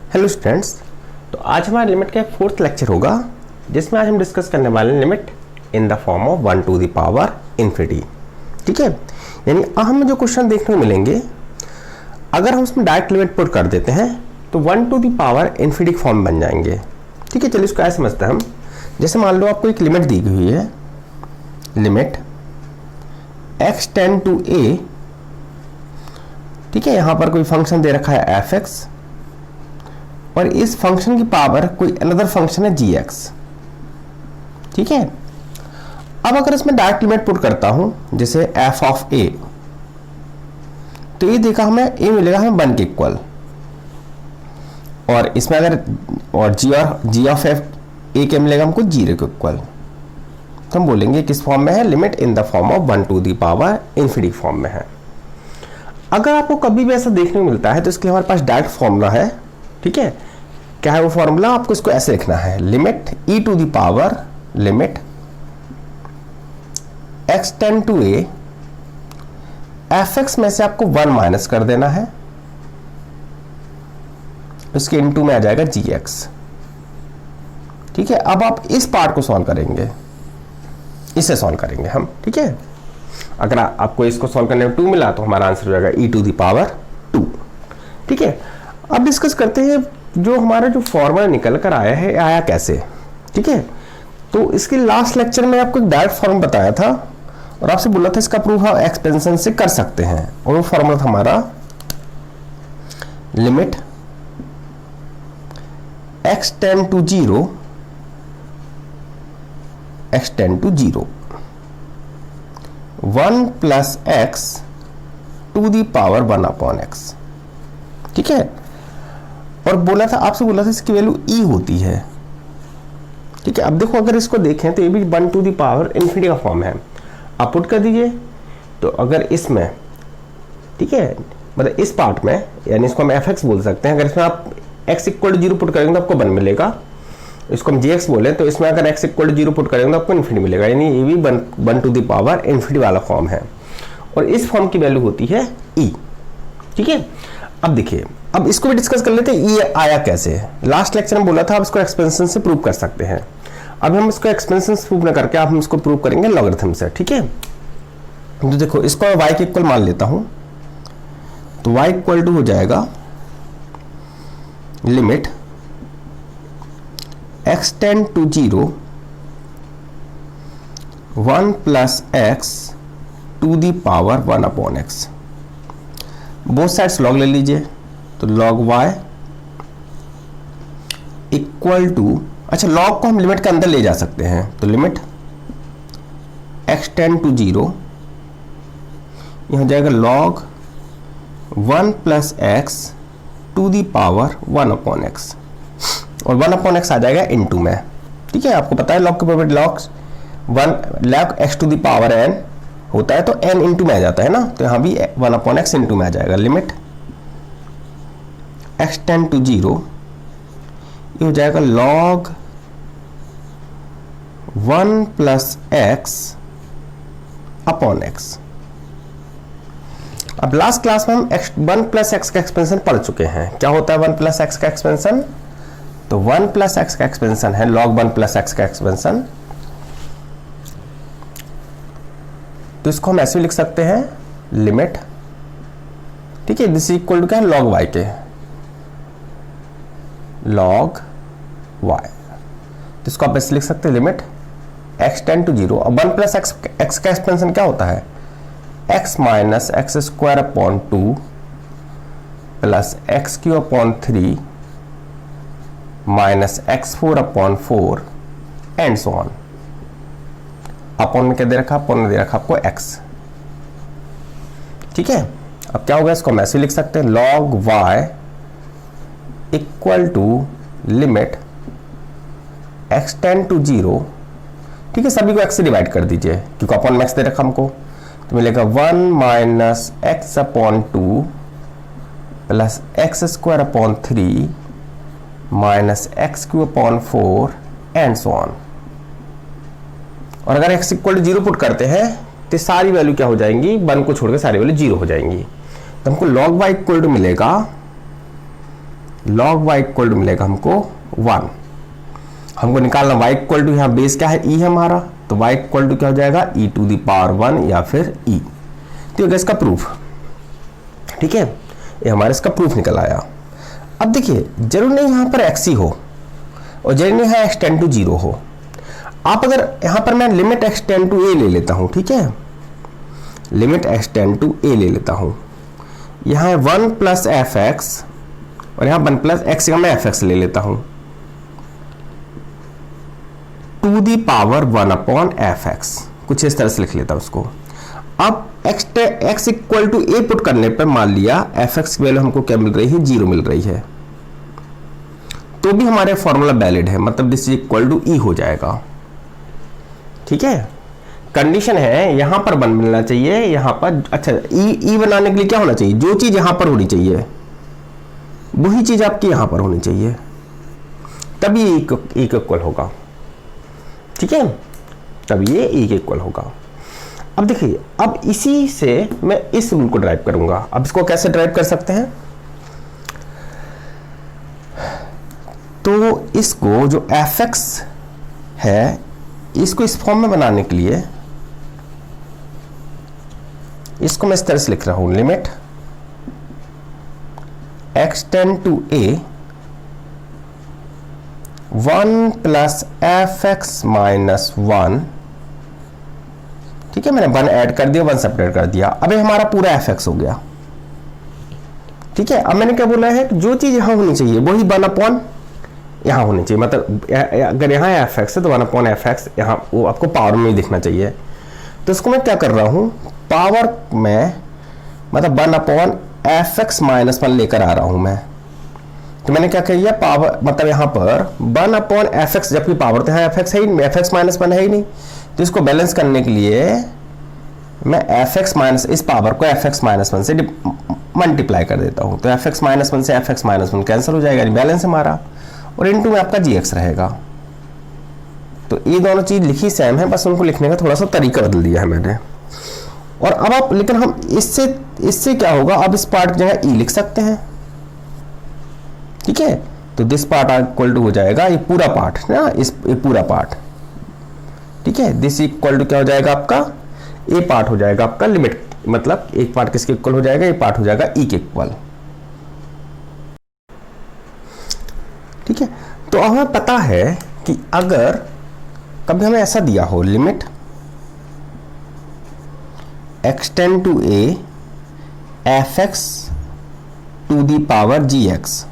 Hello students, तो आज हमारा लिमिट का फोर्थ लेक्चर होगा जिसमें आज हम डिस्कस करने वाले हैं limit in the form of 1 to the power infinity. ठीक है, यानी हमें जो क्वेश्चन देखने को मिलेंगे अगर हम उसमें डायरेक्ट लिमिट पुट कर देते हैं तो 1 to the power infinity form बन जाएंगे। ठीक है, चलिए इसको ऐसे समझते हैं हम। जैसे मान लो आपको एक लिमिट दी हुई है, limit x tend to a। ठीक है, यहां पर कोई फंक्शन दे रखा है f(x) और इस फंक्शन की पावर कोई अनदर फंक्शन है gx। ठीक है, अब अगर इसमें डायरेक्ट लिमिट पुट करता हूं जैसे f ऑफ a, तो ये देखा हमें a मिलेगा हमें 1 के इक्वल, और इसमें अगर और g ऑफ f a के मिलेगा हमको 0 के इक्वल। तो हम बोलेंगे किस फॉर्म में है, limit in the form of 1 to the power infinity form में है। अगर आपको कभी भी ऐसा देखने को मिलता है तो इसके लिए हमारे पास डायरेक्ट फॉर्मूला है। ठीक है, क्या है वो फॉर्मूला, आपको इसको ऐसे लिखना है, limit e to the power limit x tend to a, fx में से आपको 1 माइनस कर देना है, उसके इनटू में आ जाएगा gx। ठीक है, अब आप इस पार्ट को सॉल्व करेंगे, इसे सॉल्व करेंगे हम। ठीक है, अगर आपको इसको सॉल्व करने में 2 मिला तो हमारा आंसर हो जाएगा e टू द पावर 2। ठीक है, अब डिस्कस करते हैं जो हमारा जो फॉर्मूला निकल कर आया है आया कैसे। ठीक है, तो इसके लास्ट लेक्चर में आपको एक डायरेक्ट फॉर्म बताया था और आपसे बोला था इसका प्रूफ हम एक्सपेंशन से कर सकते हैं, और वो फॉर्मूला था हमारा limit x tend to 0 x tend to 0 1 plus x to the power 1 upon x। ठीक है, और बोला था आपसे बोला था इसकी वैल्यू e होती है। ठीक है, अब देखो अगर इसको देखें तो ये भी 1 टू दी पावर इन्फिनिटी का फॉर्म है। आप पुट कर दीजिए, तो अगर इसमें, ठीक है, मतलब इस पार्ट में, यानी इसको हम fx बोल सकते हैं, अगर इसमें आप x इक्वल टू 0 पुट करेंगे तो आपको 1 मिलेगा। इसको हम gx बोले तो इसमें अगर x इक्वल टू 0 पुट करेंगे तो आपको इन्फिनिटी मिलेगा, यानी ये भी 1 टू दी पावर इन्फिनिटी वाला फॉर्म है, और इस फॉर्म की वैल्यू होती है e। ठीक है, अब देखिए, अब इसको भी डिस्कस कर लेते हैं ये आया कैसे। लास्ट लेक्चर में बोला था आप इसको एक्सपेंशन से प्रूव कर सकते हैं, अब हम इसको एक्सपेंशन से प्रूव ना करके आप हम इसको प्रूव करेंगे लॉगरिथम से। ठीक है, तो देखो इसको y के इक्वल मान लेता हूं, तो y इक्वल टू हो जाएगा limit x tend to 0 1 plus x to the power 1 upon x। Both sides log ले लीजिए, तो log y इक्वल टू, अच्छा log को हम लिमिट के अंदर ले जा सकते हैं, तो लिमिट x टेंड टू 0 यह हो जाएगा log 1 plus x to the power 1 upon x, और 1 अपॉन x आ जाएगा इनटू में। ठीक है, आपको पता है log के property, log x to the power n होता है तो n इंटू में आ जाता है ना, तो यहाँ भी 1 अपॉन x इंटू में आ जाएगा। लिमिट x टेंड टू 0 ये हो जाएगा log 1 plus x upon x। अब लास्ट क्लास में हम 1 प्लस x का एक्सपेंशन पढ़ चुके हैं। क्या होता है 1 प्लस x का एक्सपेंशन, तो 1 प्लस x का एक्सपेंशन है log 1 प्लस x का एक्सपेंशन। तो इसको हम ऐसे लिख सकते हैं लिमिट, ठीक है, दिस इक्वल टू क्या है log y के, log y। तो इसको आप ऐसे लिख सकते हैं लिमिट x टेंड टू 0, और 1 प्लस x का एक्सपेंशन क्या होता है, x minus x square upon 2 plus x Q upon 3 minus x4 upon 4 and so on. Upon में क्या दे रखा, अपॉन में दे रखा आपको x। ठीक है, अब क्या होगा, इसको हम ऐसे लिख सकते हैं log y equal to limit x tend to 0। ठीक है, सभी को x से डिवाइड कर दीजिए क्योंकि अपॉन में x दे रखा हमको, तो मिलेगा 1 minus x upon 2 plus x square upon 3 minus x Q upon 4 and so on. और अगर x इक्वल टू 0 पुट करते हैं तो सारी वैल्यू क्या हो जाएंगी, 1 को छोड़कर सारी वैल्यू 0 हो जाएंगी। तो हमको log y इक्वल टू मिलेगा log y इक्वल टू मिलेगा हमको 1। हमको निकालना y इक्वल टू, यहाँ बेस क्या है, e है हमारा, तो y इक्वल टू क्या हो जाएगा, e टू द पावर 1 या फिर e। तो ये इसका प्रूफ, ठीक है, ये हमारा इसका प्रूफ निकल आया। अब देखिए जरूर नहीं यहाँ पर x ही हो और जरूर नहीं है x टेंड टू 0 हो। आप अगर यहाँ पर मैं limit x tend to a ले लेता हूँ, ठीक है, limit x tend to a ले लेता हूँ, यहाँ है 1 प्लस एफ एक्स और यहाँ 1 प्लस एक्स का मैं एफ एक्स ले लेता हूँ, to the power 1 upon f x, कुछ इस तरह से लिख लेता हूँ उसको। अब x equal to a put करने पर मान लिया एफ एक्स की वैल्यू हमको क्या मिल रही है, 0 मिल रही है, तो भी हमारे फॉर्मूला वैलिड है, मतलब this is equal to e हो जाएगा। ठीक है, कंडीशन है यहां पर बन मिलना चाहिए, यहां पर, अच्छा e बनाने के लिए क्या होना चाहिए, जो चीज यहां पर होनी चाहिए वही चीज आपकी यहां पर होनी चाहिए, तभी e के इक्वल होगा। ठीक है, तब ये e के इक्वल होगा। अब देखिए, अब इसी से मैं इस रूल को ड्राइव करूंगा। अब इसको कैसे ड्राइव कर सकते हैं, तो इसको जो fx है इसको इस फॉर्म में बनाने के लिए इसको मैं इस तरह से लिख रहा हूं, limit x tend to a 1 plus f x minus 1। ठीक है, मैंने 1 ऐड कर दिया, 1 सेपरेट कर दिया, अब ये हमारा पूरा एफ एक्स हो गया। ठीक है, अब मैंने क्या बोला है कि जो चीज यहां होनी चाहिए वही 1 अपॉन यहां होनी चाहिए, मतलब अगर यहां एफ एक्स है तो 1 अपॉन एफ एक्स यहां वो आपको पावर में ही दिखना चाहिए। तो इसको मैं क्या कर रहा हूं, पावर में मतलब 1 अपॉन एफ एक्स माइनस 1 लेकर आ रहा हूं मैं। तो मैंने क्या किया, पावर मतलब यहां पर 1 अपॉन एफ एक्स, जबकि पावर तो यहाँ एफ एक्स है ही, एफ एक्स माइनस 1 है ही नहीं, तो इसको बैलेंस करने के लिए मैं एफ एक्स माइनस इस पावर को एफ एक्स माइनस 1 से मल्टीप्लाई कर देता हूं, तो एफ एक्स माइनस 1 से एफ एक्स माइनस 1 कैंसिल हो जाएगा, बैलेंस हमारा, और इनटू में आपका जी एक्स रहेगा। तो ये दोनों चीज लिखी सेम है, बस उनको लिखने का थोड़ा सा तरीका बदल दिया है मैंने। और अब आप, लेकिन हम इससे क्या होगा, अब इस पार्ट की जगह ई लिख सकते हैं। ठीक है, तो दिस पार्ट इक्वल टू हो जाएगा ये पूरा पार्ट ना, ये पूरा पार्ट। ठीक है, दिस इक्वल टू क्या हो जाएगा आपका, ए पार्ट हो जाएगा आपका लिमिट, मतलब एक पार्ट किसके इक्वल हो जाएगा, ये पार्ट हो जाएगा ई के इक्वल। ठीक है, तो हमें पता है कि अगर कभी हमें ऐसा दिया हो, limit x tend to a f x to the power g x.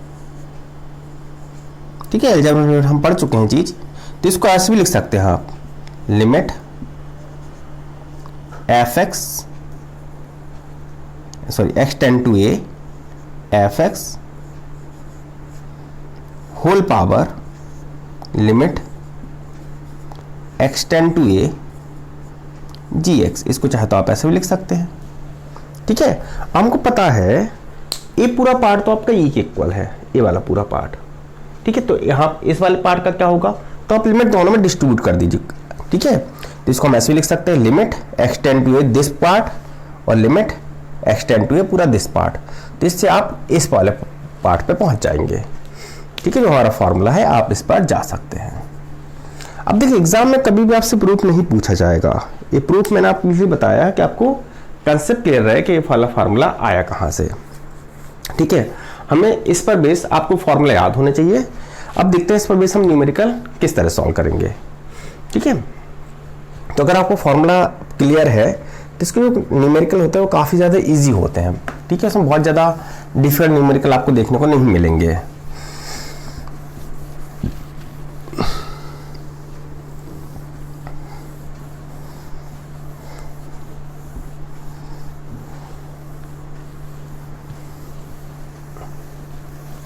ठीक है, जब हम पढ़ चुके हैं चीज, तो इसको ऐसे भी लिख सकते हैं आप, limit f x sorry x tend to a f x whole power limit x tend to a g x. इसको चाहे तो आप ऐसे भी लिख सकते हैं। ठीक है, हमको पता है ये पूरा पार्ट तो आपका ई के इक्वल है, ये वाला पूरा पार्ट। ठीक है, तो यहाँ इस वाले पार्ट का क्या होगा, तो आप लिमिट दोनों में डिस्ट्रीब्यूट कर दीजिए। ठीक है, तो इसको हम ऐसे भी लिख सकते हैं, limit x tend to a this part और limit x tend to a पूरा दिस पार्ट। तो इससे आप इस वाले पार्ट पे पहुंच जाएंगे। ठीक है, जो हमारा फॉर्मूला है आप इस पर जा सकते हैं। अब देखिए, एग्जाम में कभी भी आपसे प्रूफ नहीं पूछा जाएगा। ये प्रूफ मैंने आपको इसलिए बताया कि आपको कंसेप्ट क्लियर रहे कि ये वाला फार्मूला आया कहाँ से। ठीक है, हमें इस पर बेस आपको फार्मूला याद होने चाहिए। अब देखते हैं इस पर बेस हम न्यूमेरिकल किस तरह सॉल्व करेंगे। ठीक है, तो अगर आपको फार्मूला क्लियर है तो इसके जो न्यूमेरिकल होते हैं वो काफ़ी ज़्यादा ईजी होते हैं। ठीक है, उसमें बहुत ज़्यादा डिफरेंट न्यूमेरिकल आपको देखने को नहीं मिलेंगे।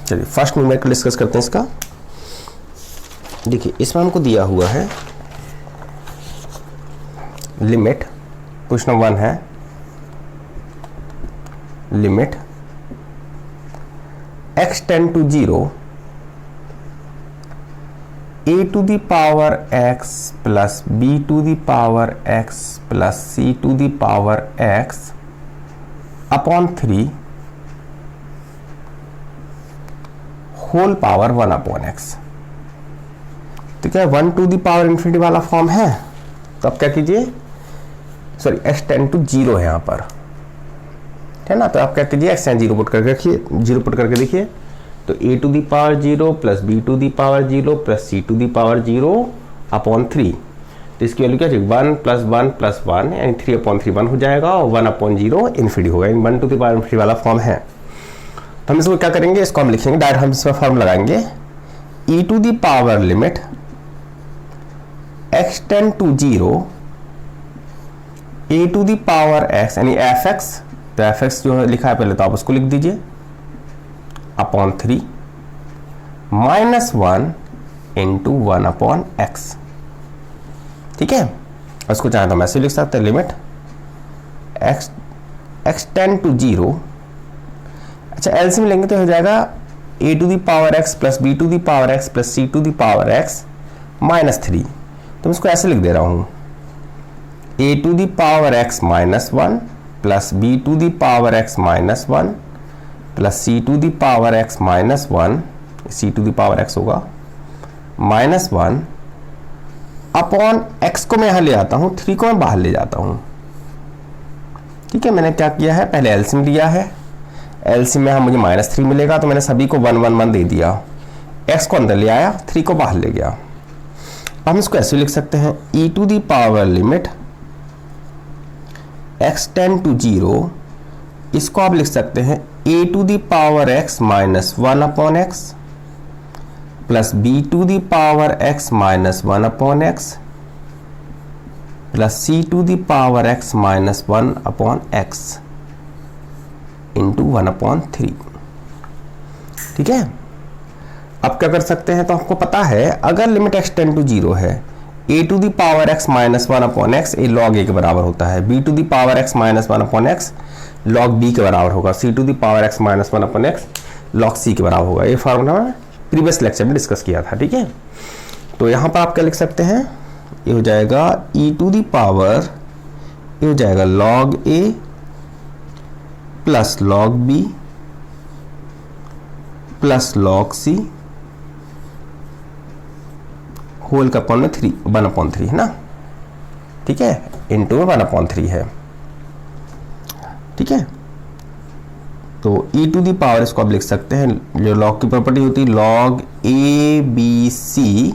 चलिए फर्स्ट न्यूमेरिकल डिस्कस करते हैं इसका। देखिए, इसमें हमको दिया हुआ है लिमिट, क्वेश्चन 1 है, limit x tend to 0 a to the power x plus b to the power x plus c to the power x upon 3 whole power 1 upon x. तो क्या 1 टू द पावर इन्फिनिटी वाला form है, तो अब क्या कीजिए, sorry x tend to 0 है यहाँ पर, है ना, तो आप क्या कीजिए x टेंड 0 पुट करके रखिए, 0 पुट करके देखिए, तो a to the power 0 plus b to the power 0 plus c to the power 0 upon 3, तो इसकी वैल्यू क्या चाहिए 1 प्लस 1 प्लस 1 यानी 3 अपॉन 3 1 हो जाएगा और 1 अपॉन 0 इन्फिनिटी होगा, यानी 1 टू द पावर इन्फिनिटी वाला फॉर्म है। तो हम इसको क्या करेंगे, इसको हम लिखेंगे डायरेक्ट, हम इसमें फॉर्म लगाएंगे e to the power limit x tend to 0 a to the power x यानी fx, तो fx जो है लिखा है पहले तो आप उसको लिख दीजिए upon 3 minus 1 into 1 upon x, ठीक है। उसको चाहे तो हम ऐसे लिख सकते हैं लिमिट x टेंड टू 0, अच्छा एलसीएम लेंगे तो हो जाएगा a to the power x plus b to the power x plus c to the power x minus 3, तो मैं इसको ऐसे लिख दे रहा हूं a to the power x minus 1 plus b to the power x minus 1 plus c to the power x minus 1, c to the power x होगा minus 1 upon x को मैं यहां ले आता हूं, 3 को मैं बाहर ले जाता हूं, ठीक है। मैंने क्या किया है, पहले एलसीएम लिया है, एलसीएम में मुझे माइनस 3 मिलेगा, तो मैंने सभी को 1 1 1 दे दिया, x को अंदर ले आया, 3 को बाहर ले गया। हम इसको ऐसे लिख सकते हैं e to the power limit x tend to 0, इसको आप लिख सकते हैं a to the power x minus 1 upon x plus b to the power x minus 1 upon x plus c to the power x minus 1 upon x into 1 upon 3, ठीक है। अब क्या कर सकते हैं, तो आपको पता है अगर लिमिट x टेंड टू 0 है a to the power x minus 1 upon x a log a के बराबर होता है, b to the power x minus 1 upon x log b के बराबर होगा, c to the power x minus 1 upon x log c के बराबर होगा। ये फॉर्मूला मैंने प्रीवियस लेक्चर में डिस्कस किया था, ठीक है। तो यहाँ पर आप क्या लिख सकते हैं, ये हो जाएगा e टू द पावर, ये हो जाएगा log a plus log b plus log c whole का अपॉन में 1 अपॉन 3 है ना, ठीक है, इंटू में 1 अपॉन 3 है, ठीक है। तो e टू दी पावर इसको आप लिख सकते हैं, जो लॉग की प्रॉपर्टी होती है लॉग ए बी सी,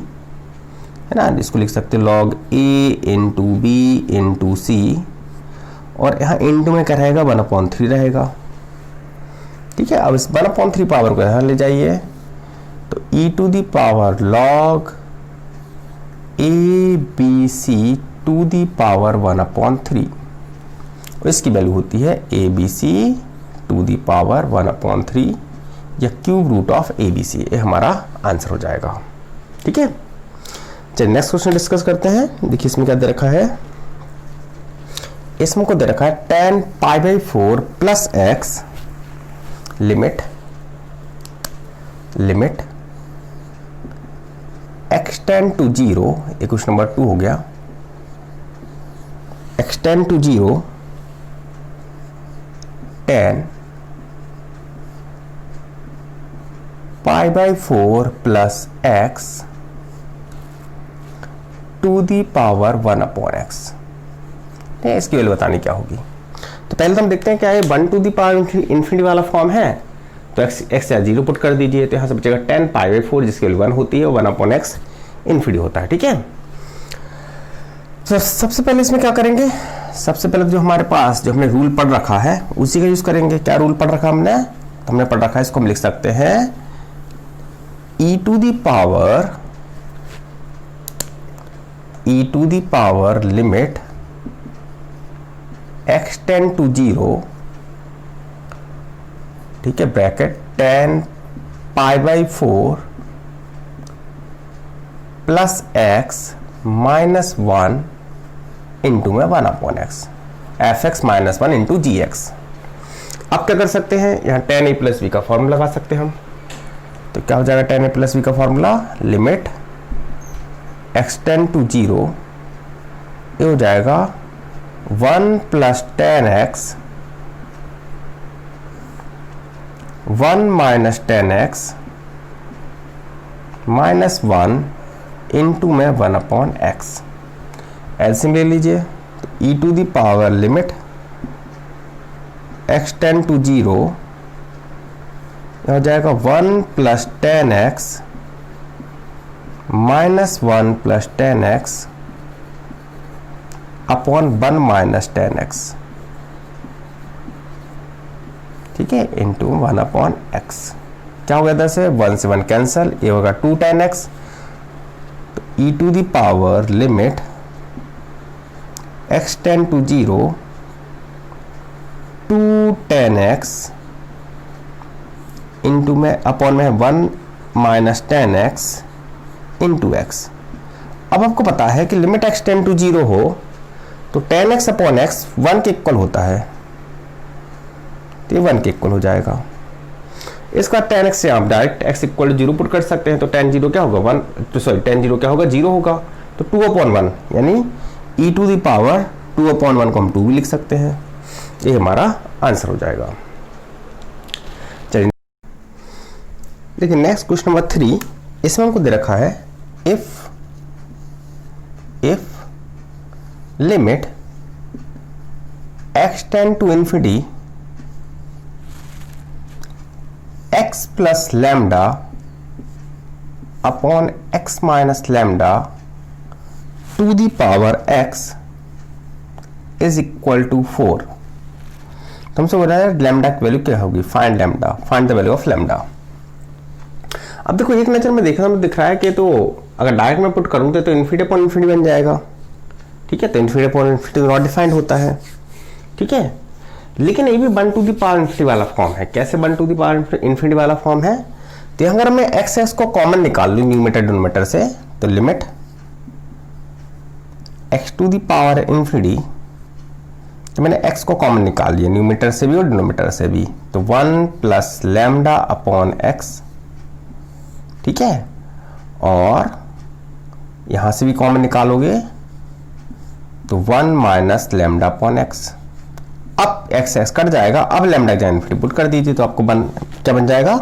है ना, इसको लिख सकते हैं log a into B into C, और यहाँ इंटू में क्या रहेगा 1 अपॉन 3 रहेगा, ठीक है। अब इस 1 अपॉन 3 पावर को यहाँ ले जाइए, तो e to the power log A B C to the power 1 upon 3, और इसकी वैल्यू होती है A B C to the power 1 upon 3 या cube root of A B C, ये हमारा आंसर हो जाएगा, ठीक है। चलिए नेक्स्ट क्वेश्चन डिस्कस करते हैं। देखिए इसमें क्या दे रखा है, इसमें को दे रखा है tan pi by 4 plus x limit x tend to 0, ये क्वेश्चन नंबर 2 हो गया, x tend to 0 tan pi by 4 plus x to the power 1 upon x, इसकी वैल्यू बतानी क्या होगी। तो पहले तो हम देखते हैं क्या है, 1 टू दी पावर इन्फिनिटी वाला फॉर्म है, तो x या 0 पुट कर दीजिए, तो यहाँ से बचेगा tan पाई बाई 4 जिसकी वैल्यू 1 होती है, 1 अपॉन एक्स इन्फिनिटी होता है, ठीक है। तो सबसे पहले इसमें क्या करेंगे, सबसे पहले जो हमारे पास जो हमने रूल पढ़ रखा है उसी का यूज करेंगे। क्या रूल पढ़ रखा हमने, तो हमने पढ़ रखा है, इसको हम लिख सकते हैं e to the power limit x tend to 0, ठीक है, bracket tan pi by 4 plus x minus 1 into में 1 upon x, f x minus 1 into g x. अब क्या कर सकते हैं, यहाँ tan a प्लस बी का फॉर्मूला लगा सकते हैं हम, तो क्या हो जाएगा tan a प्लस बी का formula, limit x tend to 0, ये हो जाएगा 1 plus tan x 1 minus tan x -1 into में 1/x। एलसीएम ले लीजिए, तो e to the power limit x tend to 0 हो जाएगा 1 + 10x -1 + 10x अपॉन 1 - 10x, ठीक है, इंटू 1/x। क्या हो गया इधर से 1 से 1 कैंसल, ये होगा 2 10x। तो e to the power limit x tend to 0 2 10x into में अपॉन में 1 - 10x इंटू x। अब आपको पता है कि लिमिट x टेंड टू 0 हो तो 10x अपॉन x 1 के इक्वल होता है, तो ये 1 के इक्वल हो जाएगा। इसका 10x से आप direct x equal to 0 put कर सकते हैं, तो 10 0 क्या होगा 1, तो सॉरी 10 0 क्या होगा 0 होगा, तो 2/1 यानी e टू द पावर 2/1 को हम 2 भी लिख सकते हैं। ये हमारा आंसर हो जाएगा। चलिए देखिए नेक्स्ट क्वेश्चन नंबर 3, इसमें हमको दे रखा है if limit x tend to infinity x plus lambda upon x minus lambda to the power x is equal to 4। तो हमसे बोल रहा है लैम्डा की वैल्यू क्या होगी, find lambda, find the value of lambda. अब देखो एक नजर में देखना में दिख रहा है कि तो अगर डायरेक्ट में पुट करूँ तो इन्फिनिटी अपॉन इन्फिनिटी बन जाएगा, ठीक है, तो infinity upon infinity not defined होता है, ठीक है। लेकिन ये भी 1 टू द पावर इन्फिनिटी वाला फॉर्म है। कैसे 1 टू द पावर इन्फिनिटी वाला फॉर्म है, तो अगर मैं x को कॉमन निकाल लूँ न्यूमरेटर डिनोमिनेटर से, तो limit x to the power infinity, तो मैंने x को कॉमन निकाल लिया न्यूमरेटर से भी और डिनोमिनेटर से भी, तो 1 प्लस लैम्डा अपॉन x, ठीक है, और यहां से भी कॉमन निकालोगे तो 1 माइनस लैम्डा अपॉन x। अब x कट जाएगा, अब लैम्डा का इन्फिनिटी पुट कर दीजिए, तो आपको क्या बन जाएगा,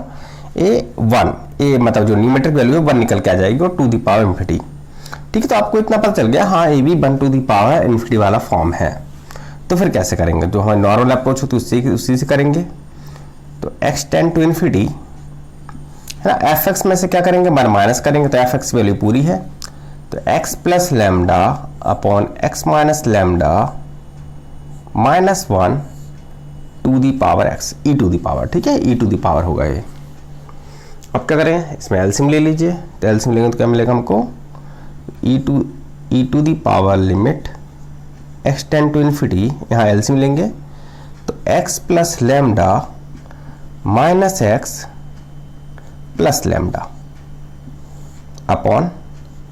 ए 1, ए मतलब जो न्यूमरेटर वैल्यू है 1 निकल के आ जाएगी और टू दी पावर इन्फिनिटी, ठीक है। तो आपको इतना पता चल गया, हाँ ये भी 1 टू दी पावर इन्फिनिटी वाला फॉर्म है। तो फिर कैसे करेंगे, जो हमारी नॉर्मल अप्रोच होती है उसी से करेंगे। तो x टेंड टू इन्फिनिटी है ना, fx में से क्या करेंगे 1 माइनस करेंगे, तो fx वैल्यू पूरी है, तो x plus lambda upon x minus lambda -1 to the power x, e to the power, ठीक है, e टू दी पावर होगा ये। अब क्या करें, इसमें एलसीएम ले लीजिए, तो एलसीएम लेंगे तो क्या मिलेगा हमको, e to the power limit x tend to infinity, यहाँ एलसीएम लेंगे तो x plus lambda minus x plus lambda upon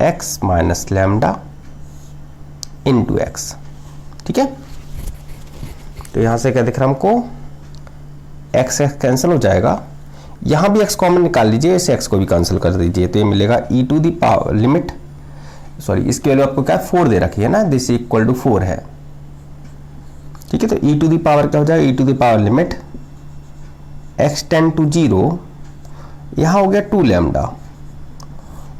x minus lambda into x, ठीक है। तो यहां से क्या दिख रहा है हमको, x कैंसिल हो जाएगा, यहां भी x कॉमन निकाल लीजिए, इसे x को भी कैंसिल कर दीजिए, तो ये मिलेगा e to the power limit, sorry इसकी वैल्यू आपको क्या 4 दे रखी है ना, दिस इक्वल टू 4 है, ठीक है। तो e टू दी पावर क्या हो जाएगा, e to the power limit x tend to 0, यहां हो गया 2 लैम्डा,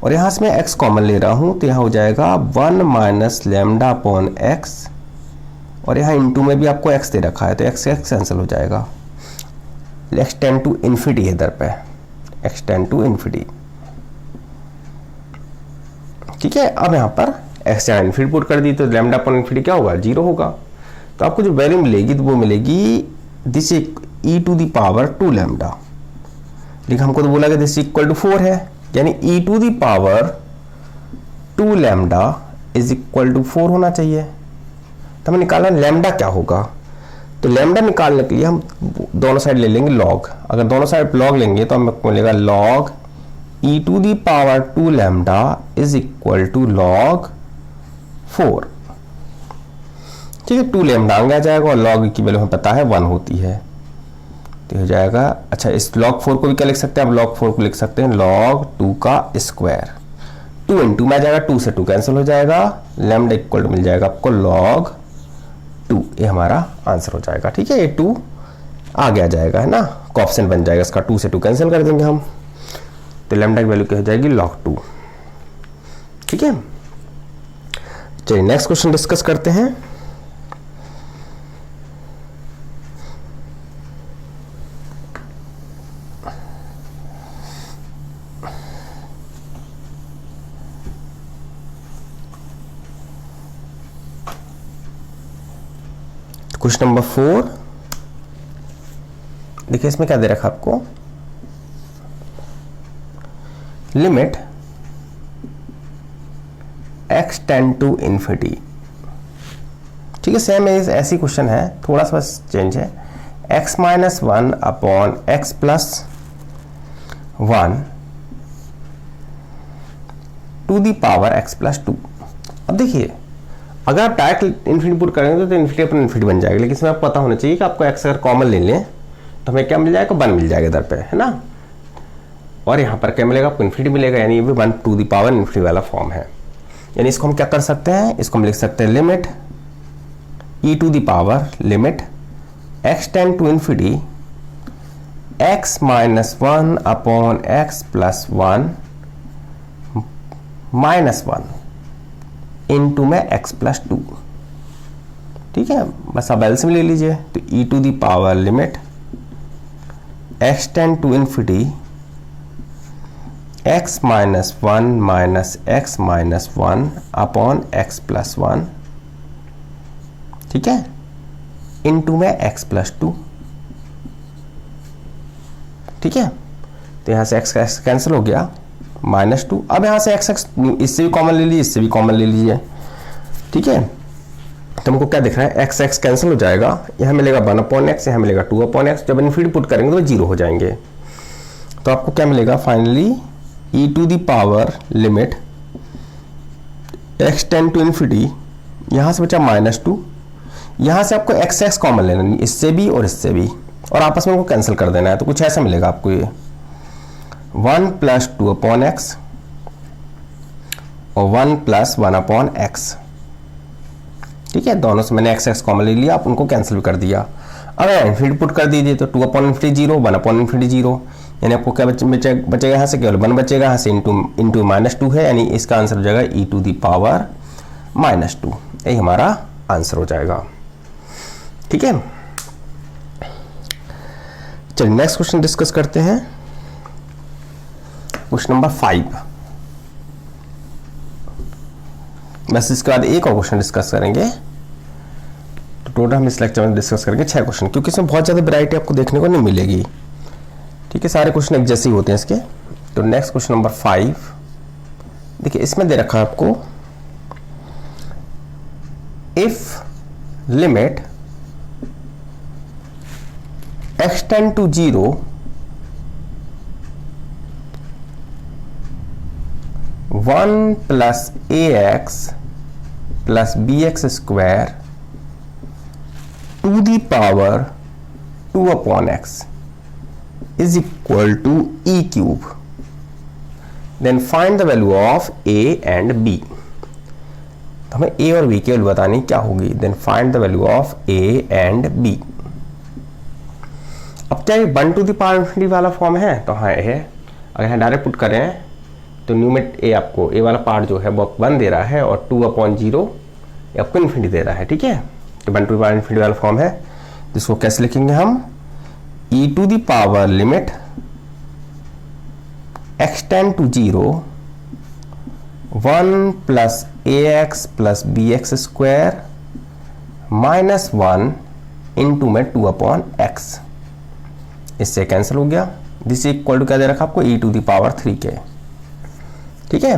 और यहां से मैं x कॉमन ले रहा हूं, तो यहां हो जाएगा 1 माइनस लैम्डा अपॉन x, और यहां इनटू में भी आपको x दे रखा है, तो x कैंसिल हो जाएगा, x टेंड टू इन्फिनिटी है इधर पे, x टेंड टू इन्फिनिटी, ठीक है। अब यहां पर x यहाँ इन्फिनिटी पुट कर दी, तो लैम्डा अपॉन इन्फिनिटी क्या होगा 0 होगा, तो आपको जो वैल्यू मिलेगी तो वो मिलेगी this e to the power 2 lambda, लेकिन हमको तो बोला कि दिस इक्वल टू 4 है, यानी e to the power 2 lambda is equal to 4 होना चाहिए। तो हमें निकालना लैम्डा क्या होगा, तो लैम्डा निकालने के लिए हम दोनों साइड ले लेंगे लॉग, अगर दोनों साइड लॉग लेंगे तो हमें मिलेगा log e to the power 2 lambda is equal to log 4, ठीक है। 2 लैम्डा आगे आ जाएगा और लॉग की वैल्यू हमें पता है 1 होती है, तो हो जाएगा, अच्छा इस log 4 को भी क्या लिख सकते हैं, अब log 4 को लिख सकते हैं log 2 का स्क्वायर, 2 इंटू में आ जाएगा, 2 से 2 कैंसिल हो जाएगा, लैम्डा इक्वल टू मिल जाएगा आपको log 2, ये हमारा आंसर हो जाएगा, ठीक है। ये 2 आगे आ जाएगा है ना, कोएफिशिएंट बन जाएगा इसका, 2 से 2 कैंसिल कर देंगे हम। तो लैम्डा की वैल्यू क्या हो जाएगी log 2। ठीक है, चलिए नेक्स्ट क्वेश्चन डिस्कस करते हैं। क्वेश्चन नंबर 4, देखिए इसमें क्या दे रखा आपको, limit x tend to infinity. ठीक है, सेम ऐसी क्वेश्चन है, थोड़ा सा बस चेंज है, x minus 1 upon x plus 1 to the power x plus 2। अब देखिए अगर आप डायरेक्ट इन्फिनिटी पुट करेंगे तो इन्फिनिटी अपना इन्फिनिटी बन जाएगा, लेकिन इसमें आपको पता होना चाहिए कि आपको x अगर कॉमन ले लें तो हमें क्या मिल जाएगा, 1 मिल जाएगा इधर पे, है ना। और यहाँ पर क्या मिलेगा, आपको इन्फिनिटी मिलेगा, यानी ये भी 1 टू दी पावर इन्फिनिटी वाला फॉर्म है। यानी इसको हम क्या कर सकते हैं, इसको हम लिख सकते हैं limit e to the power limit x tend to infinity x minus 1 upon x plus 1 minus 1 into में x प्लस 2। ठीक है, बस आप एलसीएम ले लीजिए, तो e to the power limit x tend to infinity x minus 1 minus x minus 1 upon x plus 1, ठीक है, इनटू में x प्लस 2। ठीक है, तो यहां से x कैंसिल हो गया, माइनस 2। अब यहां से x इससे भी कॉमन ले लीजिए, इससे भी कॉमन ले लीजिए। ठीक है, तो हमको क्या दिख रहा है, x कैंसिल हो जाएगा, यहाँ मिलेगा 1 अपॉन x, यहाँ मिलेगा 2 अपॉन x। जब इन्फिनिटी पुट करेंगे तो 0 हो जाएंगे, तो आपको क्या मिलेगा finally, e to the power limit x tend to infinity, यहाँ से बचा माइनस 2, यहाँ से आपको x कॉमन लेना है, इससे भी और इससे भी, और आपस में उनको कैंसिल कर देना है। तो कुछ ऐसा मिलेगा आपको, ये 1 प्लस 2 अपॉन x और 1 प्लस 1 अपॉन x। ठीक है, दोनों से मैंने x कॉमन ले लिया, आप उनको कैंसिल भी कर दिया। अगर इन्फिनिटी पुट कर दीजिए तो 2 अपॉन इन्फिनिटी 0, 1 अपॉन इन्फिनिटी 0, यानी आपको क्या बचेगा, यहाँ से केवल 1 बचेगा, यहाँ से इंटू माइनस 2 है, यानी इसका आंसर हो जाएगा e to the power minus 2। यही हमारा आंसर हो जाएगा। ठीक है, चलिए नेक्स्ट क्वेश्चन डिस्कस करते हैं। क्वेश्चन नंबर 5, बस इसके बाद एक और क्वेश्चन डिस्कस करेंगे, तो टोटल हम इस लेक्चर में डिस्कस करेंगे 6 क्वेश्चन, क्योंकि इसमें बहुत ज़्यादा वैरायटी आपको देखने को नहीं मिलेगी। ठीक है, सारे क्वेश्चन एक जैसे ही होते हैं इसके। तो नेक्स्ट क्वेश्चन नंबर 5, देखिए इसमें दे रखा है आपको, if limit x tend to 0 1 plus ax plus bx square to the power 2 upon x is equal to e cube, then find the value of a and b। तो हमें a और b की value बतानी क्या होगी, then find the value of a and b। अब क्या ये 1 टू दी पावर इन्फिनिटी वाला फॉर्म है, तो हाँ है। अगर हम डायरेक्ट पुट करें तो न्यूमेट a आपको a वाला पार्ट जो है वो 1 दे रहा है, और 2 अपॉन 0 आपको इन्फिनिटी दे रहा है। ठीक है, तो 1 टू दी पावर इन्फिनिटी वाला फॉर्म है, जिसको कैसे लिखेंगे हम, e to the power limit x tend to 0 1 plus ax plus bx square minus 1 into में 2 अपॉन x। इससे कैंसिल हो गया, दिस इक्वल टू क्या दे रखा आपको, e टू दी पावर 3 के। ठीक है,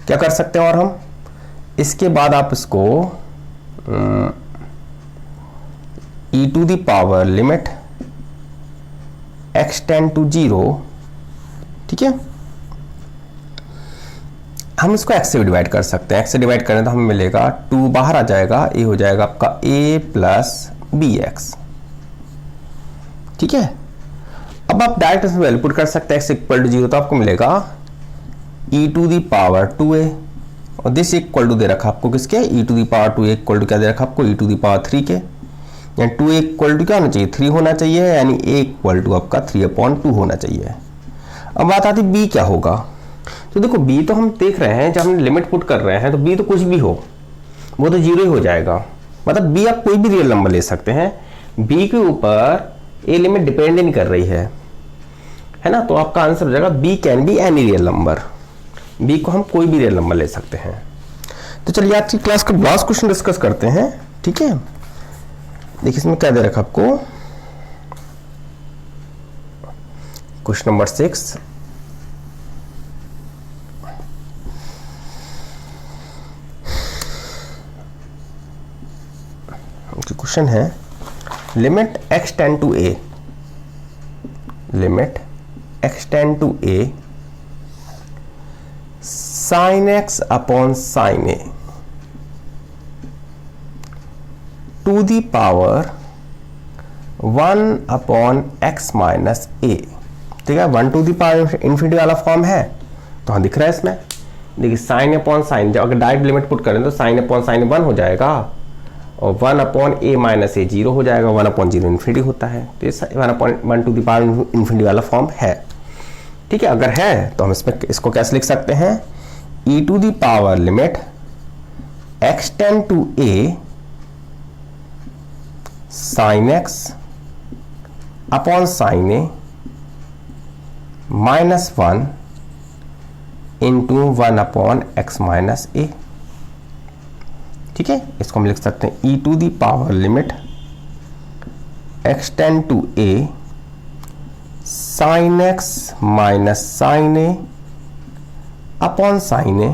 क्या कर सकते हैं और हम, इसके बाद आप इसको e to the power limit x tend to 0, ठीक है, हम इसको x से डिवाइड कर सकते हैं। x से डिवाइड करें तो हमें मिलेगा 2 बाहर आ जाएगा, ये हो जाएगा आपका a प्लस bx। ठीक है, अब आप डायरेक्ट इसमें वैल्यू पुट कर सकते हैं, x इक्वल टू 0, तो आपको मिलेगा e to the power 2a, और दिस इक्वल टू दे रखा आपको किसके, e to the power 2a equal to क्या दे रखा आपको, e टू दी पावर 3 के, यानी 2a इक्वल टू क्या होना चाहिए, 3 होना चाहिए, यानी a इक्वल टू आपका 3 अपॉन 2 होना चाहिए। अब बात आती बी क्या होगा। तो देखो बी तो हम देख रहे हैं, जब हम लिमिट पुट कर रहे हैं तो बी तो कुछ भी हो, वो तो जीरो ही हो जाएगा। मतलब बी आप कोई भी रियल नंबर ले सकते हैं, बी के ऊपर ए लिमिट डिपेंड नहीं कर रही है ना। तो आपका आंसर हो जाएगा B can be any real number. B को हम कोई भी रियल नंबर ले सकते हैं। तो चलिए आज की क्लास का लास्ट क्वेश्चन डिस्कस करते हैं, ठीक है। देखिए इसमें क्या दे रखा आपको, क्वेश्चन नंबर 6। क्वेश्चन है limit x tend to a, limit x tend to a sin x upon sin a to the power 1 upon x minus a। ठीक है, 1 टू द पावर इन्फिनिटी वाला फॉर्म है तो हाँ दिख रहा है इसमें। देखिए साइन अपॉन साइन, जब अगर डायरेक्ट लिमिट पुट करें तो साइन अपॉन साइन 1 हो जाएगा और 1 अपॉन ए माइनस ए 0 हो जाएगा। 1 अपॉन 0 इन्फिनिटी होता है, तो ये 1 upon 1 to the power infinity वाला फॉर्म है। ठीक है, अगर है तो हम इसमें इसको कैसे लिख सकते हैं, e to the power limit x tend to a sine x upon sine a minus 1 into 1 upon x minus a। ठीक है, इसको हम लिख सकते हैं e to the power limit x tend to a sine x minus sine a upon sine a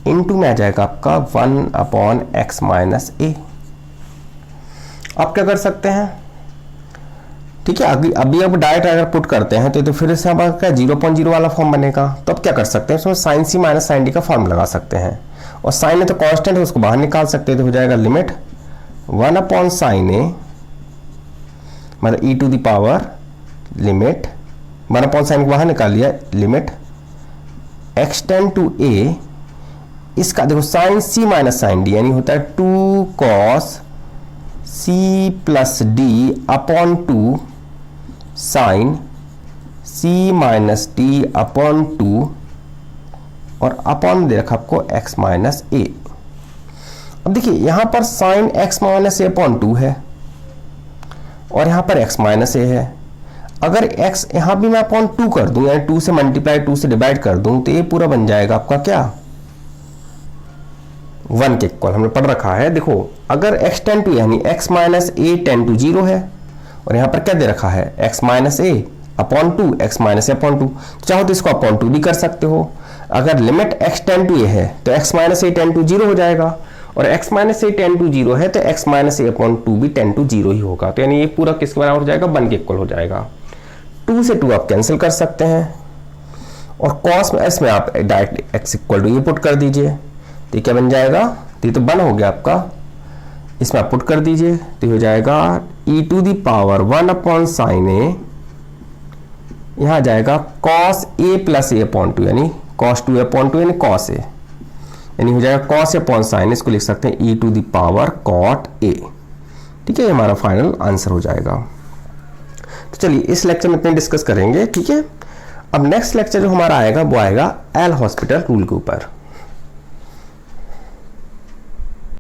into में आ जाएगा आपका 1 अपॉन x माइनस a। आप क्या कर सकते हैं, ठीक है, अभी अब डायरेक्ट अगर पुट करते हैं तो फिर से हमारा 0.0 वाला फॉर्म बनेगा। तो अब क्या कर सकते हैं, इसमें sign C minus sine D का फॉर्म लगा सकते हैं और साइन ए तो कांस्टेंट है उसको बाहर निकाल सकते हैं। तो हो जाएगा लिमिट 1 अपॉन साइन ए, मतलब e to the power limit 1 upon sine को बाहर निकाल लिया, limit x tend to a, इसका देखो sine C minus sine D यानी होता है 2 cos c plus D upon 2 sine c minus D upon 2 और अपॉन दे रखा आपको x माइनस ए। अब देखिए यहां पर साइन x माइनस ए अपॉन 2 है और यहां पर x माइनस ए है। अगर x यहां भी मैं अपॉन 2 कर दूं यानी 2 से मल्टीप्लाई 2 से डिवाइड कर दूं तो ये पूरा बन जाएगा आपका क्या 1 के इक्वल। हमने पढ़ रखा है, देखो अगर x टेंड टू यानी x minus A tend to 0 है और यहां पर क्या दे रखा है x माइनस ए अपॉन 2, x माइनस ए अपॉन 2, चाहो तो इसको अपॉन 2 भी कर सकते हो। अगर limit x tend to A है तो x minus A tend to 0 हो जाएगा और x minus A tend to 0 है तो x माइनस ए अपॉन 2 भी टेंड टू 0 ही होगा। तो यानी ये पूरा किसके बराबर हो जाएगा, 1 के इक्वल हो जाएगा। 2 से 2 आप कैंसिल कर सकते हैं और cos में s में आप डायरेक्ट x इक्वल टू ये पुट कर दीजिए तो क्या बन जाएगा, तो ये तो 1 हो गया आपका, इसमें आप पुट कर दीजिए तो हो जाएगा e to the power 1 upon sine A, यहां जाएगा cos a plus A upon 2 यानी cos 2 अपॉन 2 यानी cos a, यानी हो जाएगा cos अपॉन साइन, इसको लिख सकते हैं e to the power cot a। ठीक है, ये हमारा फाइनल आंसर हो जाएगा। तो चलिए इस लेक्चर में इतने डिस्कस करेंगे। ठीक है, अब नेक्स्ट लेक्चर जो हमारा आएगा वो आएगा एल हॉस्पिटल रूल के ऊपर।